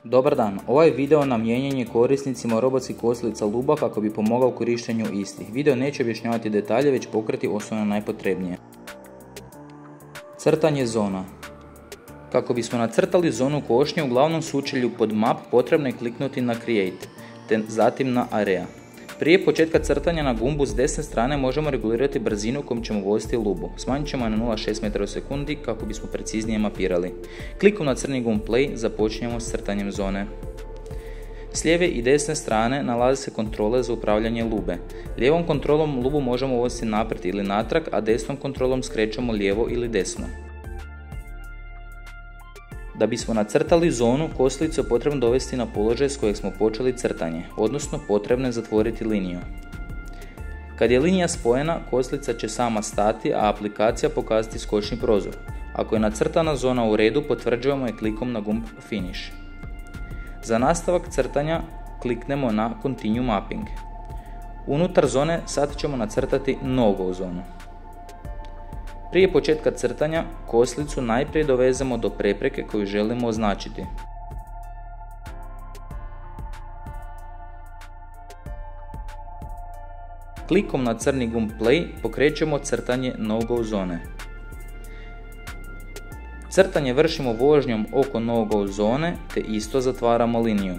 Dobar dan, ovaj video namijenjen je korisnicima robotskih kosilica Luba kako bi pomogao u korištenju istih. Video neće objašnjavati detalje, već pokriti osnovno najpotrebnije. Crtanje zona. Kako bismo nacrtali zonu košnje u glavnom sučelju pod map, potrebno je kliknuti na Create, te zatim na Area. Prije početka crtanja na gumbu s desne strane možemo regulirati brzinu kojom ćemo voziti lubu. Smanjit ćemo je na 0,6 m/s kako bismo preciznije mapirali. Klikom na crni gumb Play započinjemo s crtanjem zone. S lijeve i desne strane nalaze se kontrole za upravljanje lube. Lijevom kontrolom lubu možemo voziti naprijed ili natrag, a desnom kontrolom skrećemo lijevo ili desno. Da bismo nacrtali zonu, kosilicu je potrebno dovesti na položaj s kojeg smo počeli crtanje, odnosno potrebno je zatvoriti liniju. Kad je linija spojena, kosilica će sama stati, a aplikacija pokazati skočni prozor. Ako je nacrtana zona u redu, potvrđujemo je klikom na gumb Finish. Za nastavak crtanja kliknemo na Continue Mapping. Unutar zone sad ćemo nacrtati no-go zonu. Prije početka crtanja, kosilicu najprije dovezemo do prepreke koju želimo označiti. Klikom na crni gumb Play pokrećemo crtanje no-go zone. Crtanje vršimo vožnjom oko no-go zone te isto zatvaramo liniju.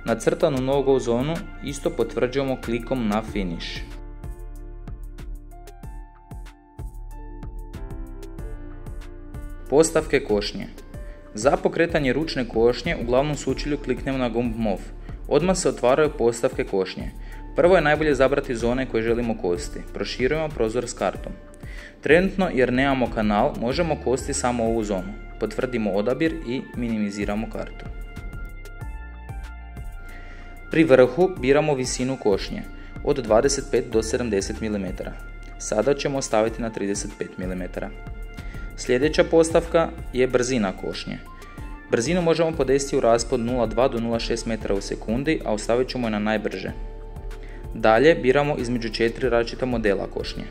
Nacrtanu no-go zonu isto potvrđujemo klikom na Finish. Postavke košnje. Za pokretanje ručne košnje u glavnom sučelju kliknemo na gumb Move. Odmah se otvaraju postavke košnje. Prvo je najbolje izabrati zone koje želimo kositi. Proširujemo prozor s kartom. Trenutno, jer nemamo kanal, možemo kositi samo ovu zonu. Potvrdimo odabir i minimiziramo kartu. Pri vrhu biramo visinu košnje od 25 do 70 mm. Sada ćemo staviti na 35 mm. Sljedeća postavka je brzina košnje. Brzinu možemo podesiti u raspod 0,2 do 0,6 m/s, a ostavit ćemo je na najbrže. Dalje biramo između 4 različita modela košnje.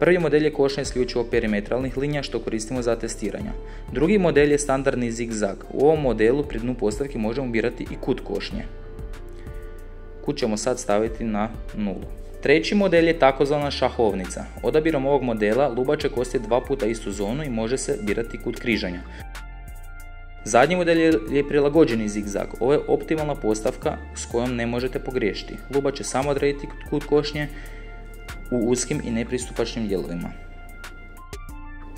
Prvi model je košnja isključivo perimetralnih linija što koristimo za testiranja. Drugi model je standardni zigzag. U ovom modelu pri dnu postavke možemo birati i kut košnje. Kut ćemo sad staviti na 0. Treći model je takozvana šahovnica. Odabirom ovog modela luba će kositi 2 puta istu zonu i može se birati kut križanja. Zadnji model je prilagođeni zigzag. Ovo je optimalna postavka s kojom ne možete pogriješiti. Luba će samo odrediti kut košnje u uskim i nepristupačnim dijelovima.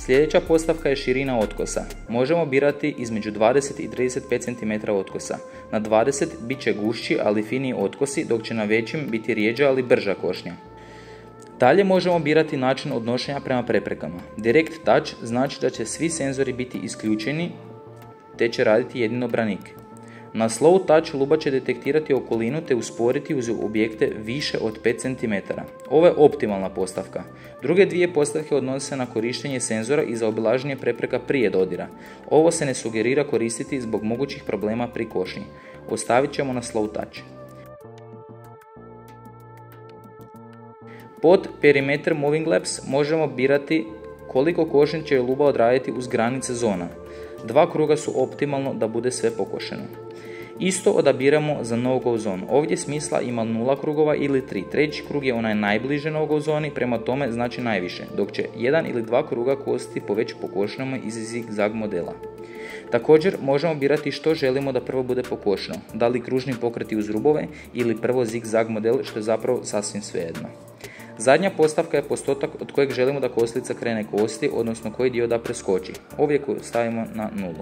Sljedeća postavka je širina otkosa. Možemo birati između 20 i 35 cm otkosa. Na 20 bit će gušći, ali finiji otkosi, dok će na većim biti rijeđa, ali brža košnja. Dalje možemo birati način odnošenja prema preprekama. Direct touch znači da će svi senzori biti isključeni, te će raditi jedino branik. Na slow touch luba će detektirati okolinu te usporiti uz objekte više od 5 cm. Ovo je optimalna postavka. Druge dvije postavke odnose se na korištenje senzora i zaobilaženje prepreka prije dodira. Ovo se ne sugerira koristiti zbog mogućih problema pri košnji. Ostavit ćemo na slow touch. Pod Perimeter Moving Labs možemo birati koliko košnje će luba odraditi uz granice zona. 2 kruga su optimalno da bude sve pokošeno. Isto odabiramo za no-go zonu. Ovdje smisla ima 0 krugova ili 3. Treći krug je onaj najbliže no-go zoni, prema tome znači najviše, dok će 1 ili 2 kruga kositi po već pokošenome iz zigzag modela. Također možemo birati što želimo da prvo bude pokošeno, da li kružni pokreti uz rubove ili prvo zigzag model, što je zapravo sasvim svejedno. Zadnja postavka je postotak od kojeg želimo da kosilica krene kositi, odnosno koji dio da preskoči. Ovdje stavimo na 0.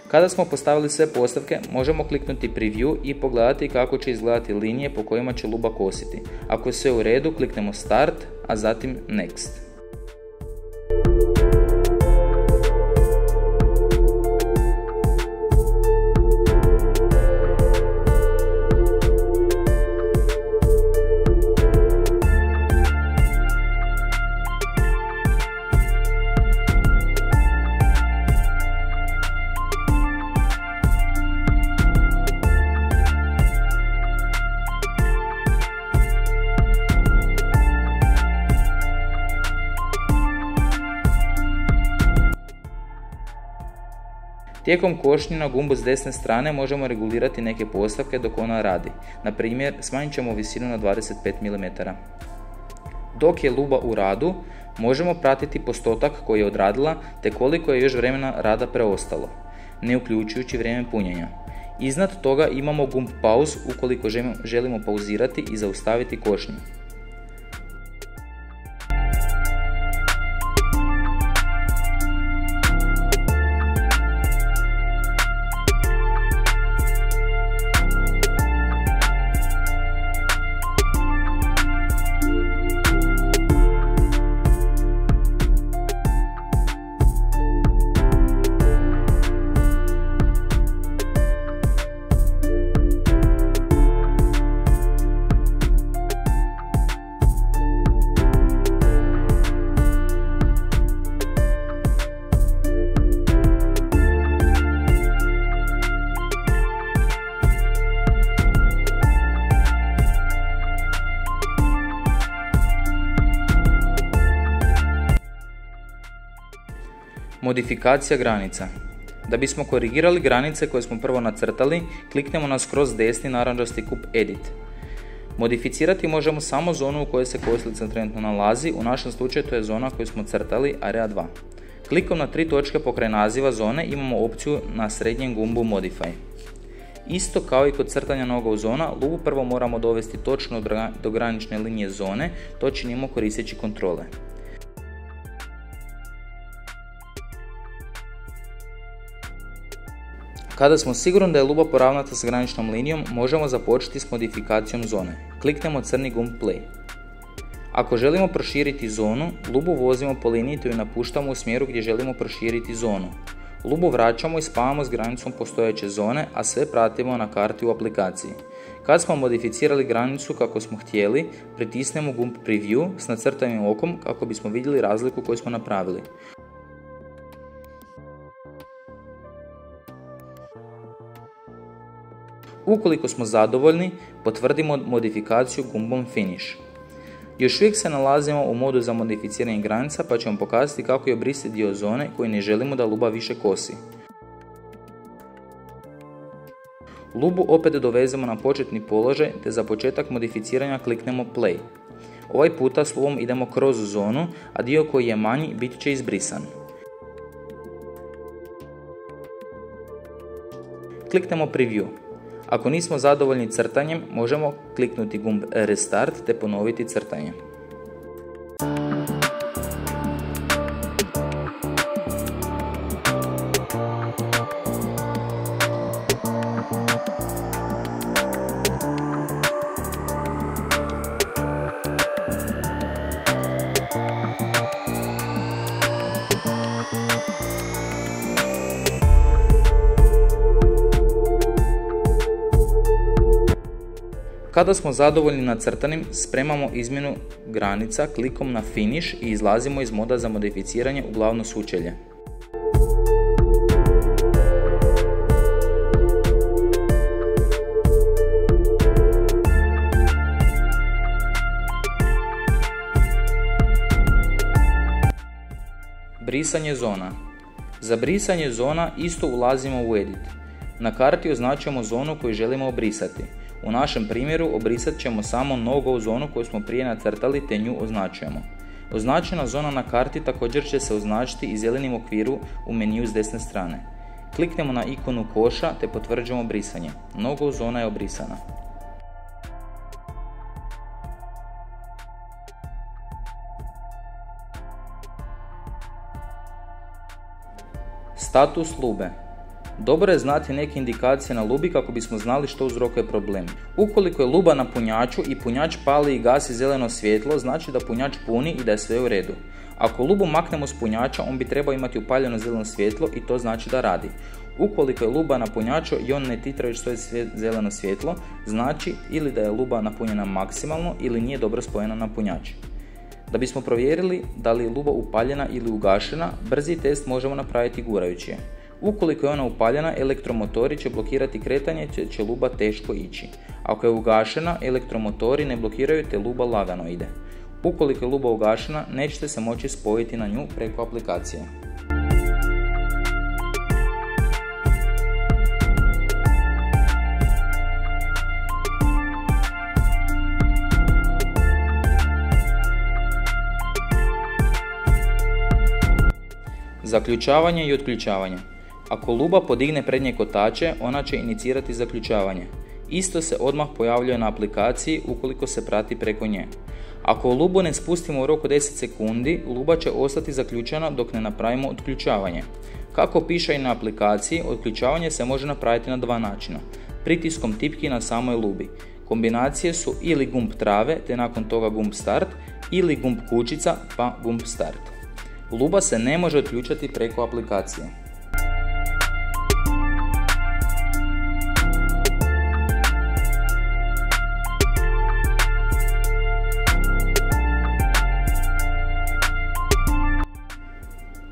Kada smo postavili sve postavke, možemo kliknuti Preview i pogledati kako će izgledati linije po kojima će luba kositi. Ako je sve u redu, kliknemo Start, a zatim Next. Tijekom košnje na gumbu s desne strane možemo regulirati neke postavke dok ona radi. Na primjer, smanjit ćemo visinu na 25 mm. Dok je luba u radu, možemo pratiti postotak koji je odradila te koliko je još vremena rada preostalo, ne uključujući vrijeme punjenja. Iznad toga imamo gumb pauz ukoliko želimo pauzirati i zaustaviti košnju. Modifikacija granica. Da bismo korigirali granice koje smo prvo nacrtali, kliknemo na skroz desni narančasti kup Edit. Modificirati možemo samo zonu u kojoj se kosilica trenutno nalazi, u našem slučaju to je zona koju smo crtali, Area 2. Klikom na 3 točke pokraj naziva zone imamo opciju na srednjem gumbu Modify. Isto kao i kod crtanja noga zona, lubu prvo moramo dovesti točno do granične linije zone, to činimo koristeći kontrole. Kada smo sigurni da je luba poravnata s graničnom linijom, možemo započeti s modifikacijom zone. Kliknemo crni gumb Play. Ako želimo proširiti zonu, lubu vozimo po liniji te ju napuštamo u smjeru gdje želimo proširiti zonu. Lubu vraćamo i spajamo s granicom postojeće zone, a sve pratimo na karti u aplikaciji. Kad smo modificirali granicu kako smo htjeli, pritisnemo gumb Preview s nacrtanim okom kako bismo vidjeli razliku koju smo napravili. Ukoliko smo zadovoljni, potvrdimo modifikaciju gumbom Finish. Još uvijek se nalazimo u modu za modificiranje granica, pa ćemo pokazati kako je obrisati dio zone koji ne želimo da luba više kosi. Lubu opet dovezemo na početni položaj te za početak modificiranja kliknemo Play. Ovaj puta s lubom idemo kroz zonu, a dio koji je manji bit će izbrisan. Kliknemo Preview. Ako nismo zadovoljni crtanjem, možemo kliknuti gumb Restart te ponoviti crtanje. Kada smo zadovoljni nacrtanim, spremamo izmjenu granica klikom na Finish i izlazimo iz moda za modificiranje u glavno sučelje. Brisanje zona. Za brisanje zona isto ulazimo u Edit. Na karti označujemo zonu koju želimo obrisati. U našem primjeru obrisat ćemo samo no-go zonu koju smo prije nacrtali te nju označujemo. Označena zona na karti također će se označiti i zelenim okviru u meniju s desne strane. Kliknemo na ikonu koša te potvrđujemo brisanje. No-go zona je obrisana. Status lube. Dobro je znati neke indikacije na lubi kako bismo znali što uzrokuje problem. Ukoliko je luba na punjaču i punjač pali i gasi zeleno svjetlo, znači da punjač puni i da je sve u redu. Ako lubu maknemo s punjača, on bi trebao imati upaljeno zeleno svjetlo i to znači da radi. Ukoliko je luba na punjaču i on ne titra već stoji zeleno svjetlo, znači ili da je luba napunjena maksimalno ili nije dobro spojena na punjač. Da bismo provjerili da li je luba upaljena ili ugašena, brzi test možemo napraviti gurajući je. Ukoliko je ona upaljena, elektromotori će blokirati kretanje te će luba teško ići. Ako je ugašena, elektromotori ne blokiraju te luba lagano ide. Ukoliko je luba ugašena, nećete se moći spojiti na nju preko aplikacije. Zaključavanje i otključavanje. Ako luba podigne prednje kotače, ona će inicirati zaključavanje. Isto se odmah pojavljuje na aplikaciji ukoliko se prati preko nje. Ako lubu ne spustimo u roku 10 sekundi, luba će ostati zaključana dok ne napravimo otključavanje. Kako piše i na aplikaciji, otključavanje se može napraviti na dva načina. Pritiskom tipki na samoj lubi. Kombinacije su ili gumb trave te nakon toga gumb start ili gumb kućica pa gumb start. Luba se ne može otključati preko aplikacije.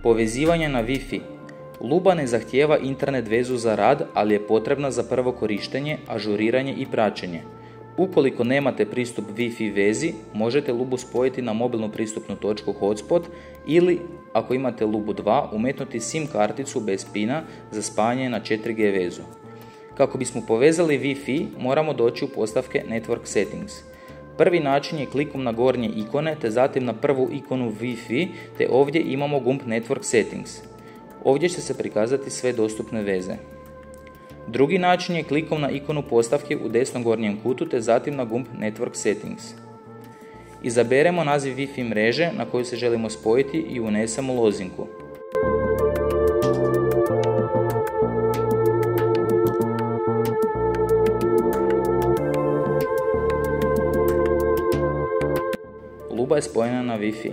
Povezivanje na Wi-Fi. Luba ne zahtijeva internet vezu za rad, ali je potrebna za prvo korištenje, ažuriranje i praćenje. Ukoliko nemate pristup Wi-Fi vezi, možete lubu spojiti na mobilnu pristupnu točku hotspot ili, ako imate lubu 2, umetnuti SIM karticu bez pina za spajanje na 4G vezu. Kako bismo povezali Wi-Fi, moramo doći u postavke Network Settings. Prvi način je klikom na gornje ikone te zatim na prvu ikonu Wi-Fi te ovdje imamo gumb Network Settings. Ovdje će se prikazati sve dostupne veze. Drugi način je klikom na ikonu postavke u desnom gornjem kutu te zatim na gumb Network Settings. Izaberemo naziv Wi-Fi mreže na koju se želimo spojiti i unesemo lozinku. Luba je spojena na Wi-Fi.